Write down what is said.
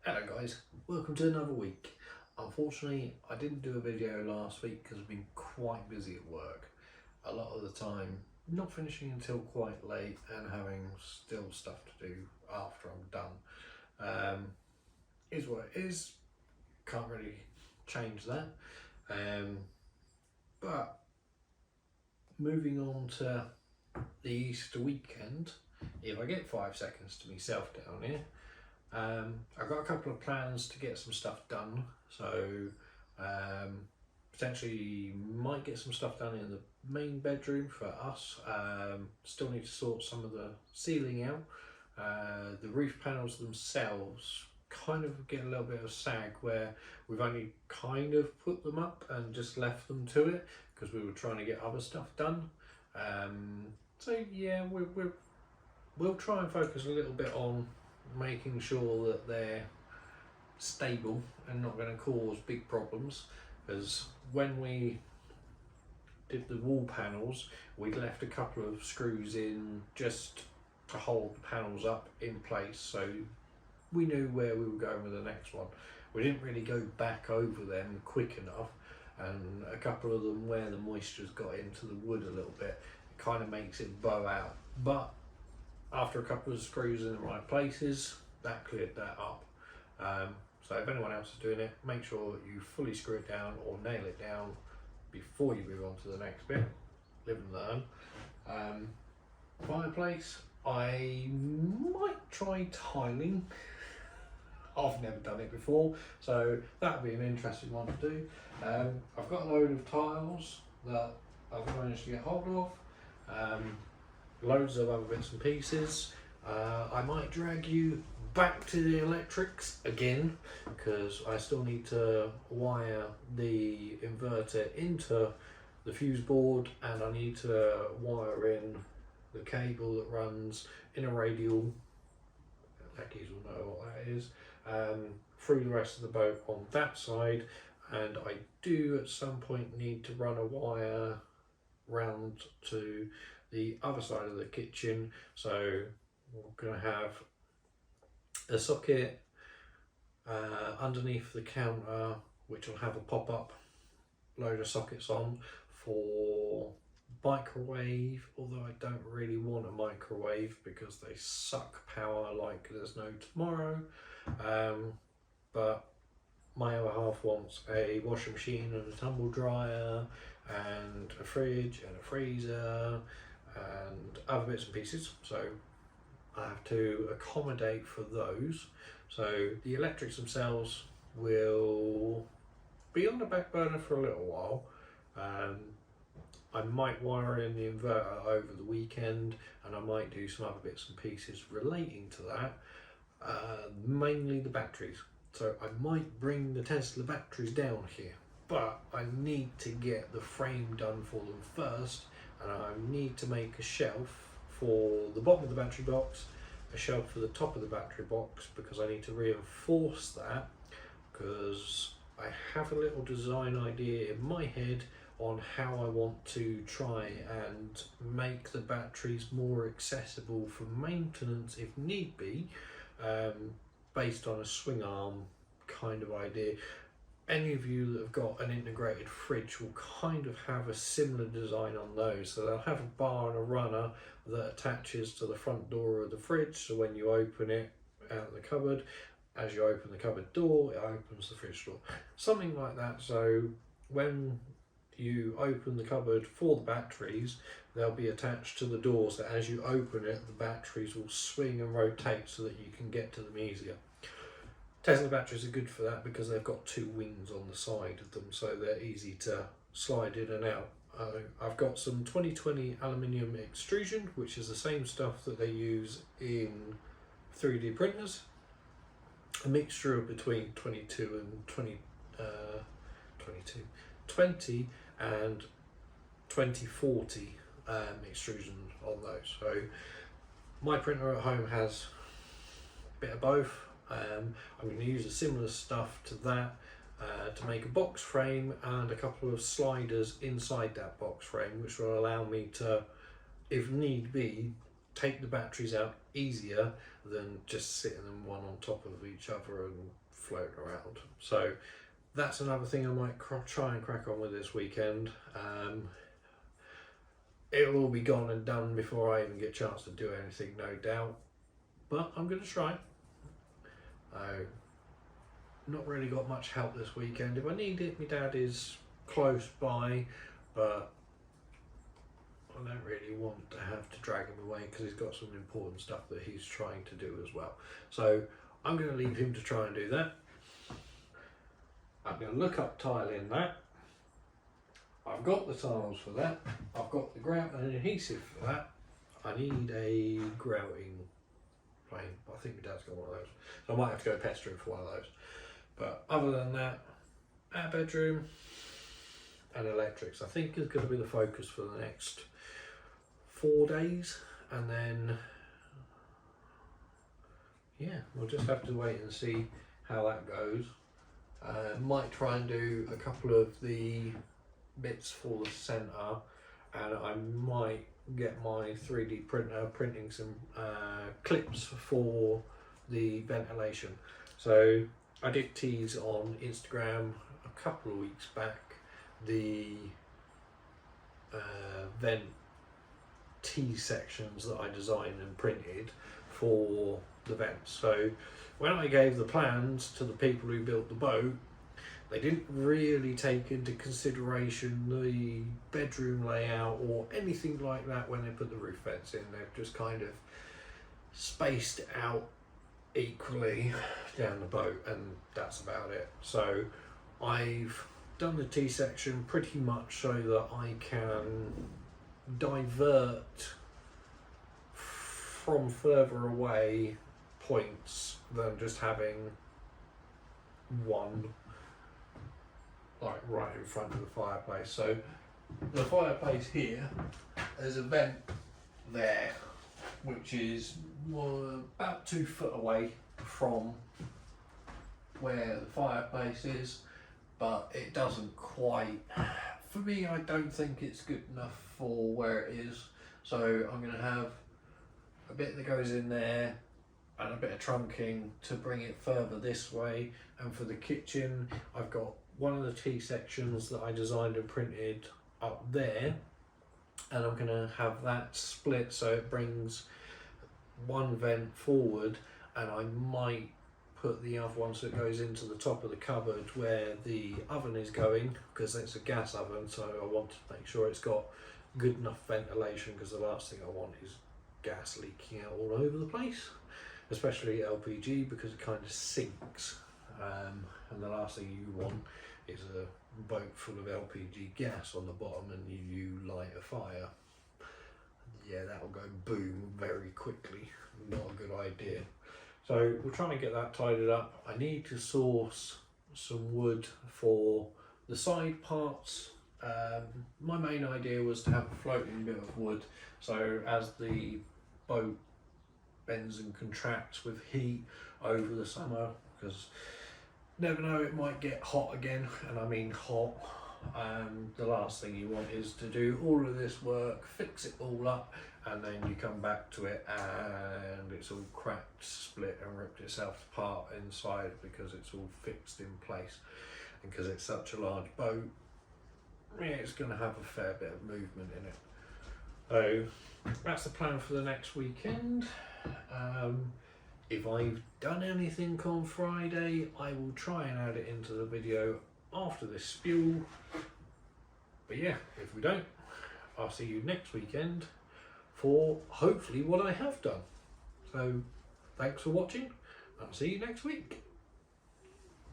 Hello guys, welcome to another week. Unfortunately, I didn't do a video last week because I've been quite busy at work. A lot of the time, not finishing until quite late and having still stuff to do after I'm done. Is what it is, can't really change that. But moving on to the Easter weekend, if I get 5 seconds to myself down here, I've got a couple of plans to get some stuff done, so potentially might get some stuff done in the main bedroom for us. Still need to sort some of the ceiling out. The roof panels themselves kind of get a little bit of sag where we've only kind of put them up and just left them to it because we were trying to get other stuff done. So yeah, we'll try and focus a little bit on making sure that they're stable and not going to cause big problems, because when we did the wall panels we left a couple of screws in just to hold the panels up in place, so we knew where we were going with the next one. We didn't really go back over them quick enough, and a couple of them where the moisture's got into the wood a little bit, it kind of makes it bow out, but after a couple of screws in the right places, that cleared that up. So if anyone else is doing it, make sure you fully screw it down or nail it down before you move on to the next bit. Live and learn. Fireplace, I might try tiling. I've never done it before, so that would be an interesting one to do. I've got a load of tiles that I've managed to get hold of. Loads of other bits and pieces. I might drag you back to the electrics again because I still need to wire the inverter into the fuse board, and I need to wire in the cable that runs in a radial, lackeys will know what that is, through the rest of the boat on that side, and I do at some point need to run a wire round to the other side of the kitchen, so we're going to have a socket underneath the counter which will have a pop-up load of sockets on for microwave, although I don't really want a microwave because they suck power like there's no tomorrow. But my other half wants a washing machine and a tumble dryer and a fridge and a freezer and other bits and pieces, so I have to accommodate for those. So the electrics themselves will be on the back burner for a little while. I might wire in the inverter over the weekend, and I might do some other bits and pieces relating to that, mainly the batteries. So I might bring the Tesla batteries down here, but I need to get the frame done for them first, and I need to make a shelf for the bottom of the battery box, a shelf for the top of the battery box, because I need to reinforce that, because I have a little design idea in my head on how I want to try and make the batteries more accessible for maintenance if need be, based on a swing arm kind of idea. Any of you that have got an integrated fridge will kind of have a similar design on those. So they'll have a bar and a runner that attaches to the front door of the fridge, so when you open it out of the cupboard, as you open the cupboard door, it opens the fridge door. Something like that, so when you open the cupboard for the batteries, they'll be attached to the door, so as you open it, the batteries will swing and rotate so that you can get to them easier. Tesla batteries are good for that because they've got two wings on the side of them, so they're easy to slide in and out. I've got some 2020 aluminium extrusion, which is the same stuff that they use in 3D printers. A mixture of between 20 and 2040 extrusion on those. So my printer at home has a bit of both. I'm going to use a similar stuff to that to make a box frame and a couple of sliders inside that box frame, which will allow me to, if need be, take the batteries out easier than just sitting them one on top of each other and floating around. So that's another thing I might try and crack on with this weekend. It'll all be gone and done before I even get a chance to do anything, no doubt, but I'm going to try. Not really got much help this weekend. If I need it, my dad is close by, but I don't really want to have to drag him away because he's got some important stuff that he's trying to do as well. So I'm going to leave him to try and do that. I'm going to look up tiling that. I've got the tiles for that. I've got the grout and adhesive for that. I need a grouting plane. I think my dad's got one of those. So I might have to go pester him for one of those. But other than that, our bedroom and electrics I think is going to be the focus for the next 4 days, and then yeah, we'll just have to wait and see how that goes. Might try and do a couple of the bits for the centre, and I might get my 3D printer printing some clips for the ventilation. So I did tease on Instagram a couple of weeks back the vent T-sections that I designed and printed for the vents. So when I gave the plans to the people who built the boat, they didn't really take into consideration the bedroom layout or anything like that when they put the roof vents in. They've just kind of spaced out equally down the boat, and that's about it. So I've done the T-section pretty much so that I can divert from further away points than just having one like right in front of the fireplace. So the fireplace here, there's a vent there which is about 2 foot away from where the fireplace is, but it doesn't quite, for me I don't think it's good enough for where it is. So I'm going to have a bit that goes in there and a bit of trunking to bring it further this way. And for the kitchen, I've got one of the T-sections that I designed and printed up there, and I'm going to have that split so it brings one vent forward, and I might put the other one so it goes into the top of the cupboard where the oven is going, because it's a gas oven, so I want to make sure it's got good enough ventilation, because the last thing I want is gas leaking out all over the place, especially LPG, because it kind of sinks, and the last thing you want is a boat full of LPG gas on the bottom and you light a fire. Yeah, that'll go boom very quickly. Not a good idea. So we're trying to get that tidied up. I need to source some wood for the side parts. My main idea was to have a floating bit of wood, so as the boat bends and contracts with heat over the summer, because never know, it might get hot again, and I mean hot. The last thing you want is to do all of this work, fix it all up, and then you come back to it and it's all cracked, split and ripped itself apart inside because it's all fixed in place. And because it's such a large boat, yeah, it's going to have a fair bit of movement in it. So that's the plan for the next weekend. If I've done anything on Friday, I will try and add it into the video after this spew. But yeah, if we don't, I'll see you next weekend for hopefully what I have done. So thanks for watching. I'll see you next week.